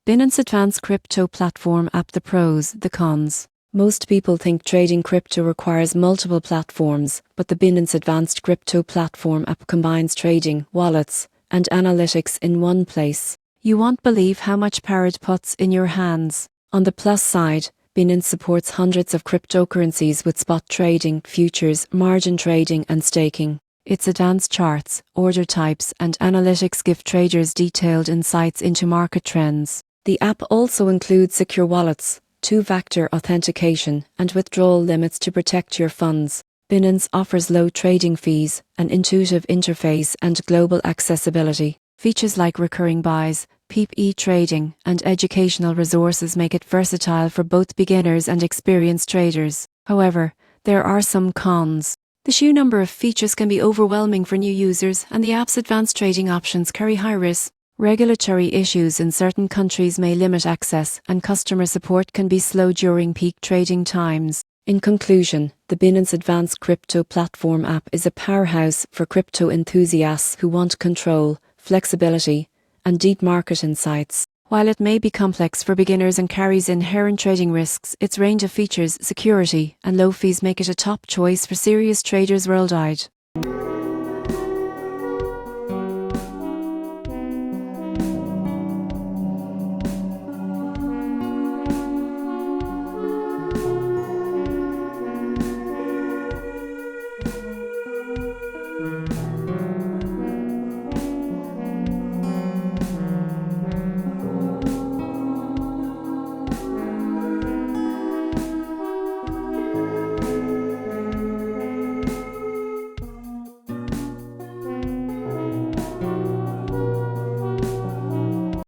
Binance Advanced Crypto Platform App. The pros, the cons. Most people think trading crypto requires multiple platforms, but the Binance Advanced Crypto Platform App combines trading, wallets, and analytics in one place. You won't believe how much power it puts in your hands. On the plus side, Binance supports hundreds of cryptocurrencies with spot trading, futures, margin trading, and staking. Its advanced charts, order types, and analytics give traders detailed insights into market trends. The app also includes secure wallets, two-factor authentication, and withdrawal limits to protect your funds. Binance offers low trading fees, an intuitive interface, and global accessibility. Features like recurring buys, PEP trading, and educational resources make it versatile for both beginners and experienced traders. However, there are some cons. The sheer number of features can be overwhelming for new users, and the app's advanced trading options carry high risk. Regulatory issues in certain countries may limit access, and customer support can be slow during peak trading times. In conclusion, the Binance Advanced Crypto Platform App is a powerhouse for crypto enthusiasts who want control, flexibility, and deep market insights. While it may be complex for beginners and carries inherent trading risks, its range of features, security, and low fees make it a top choice for serious traders worldwide.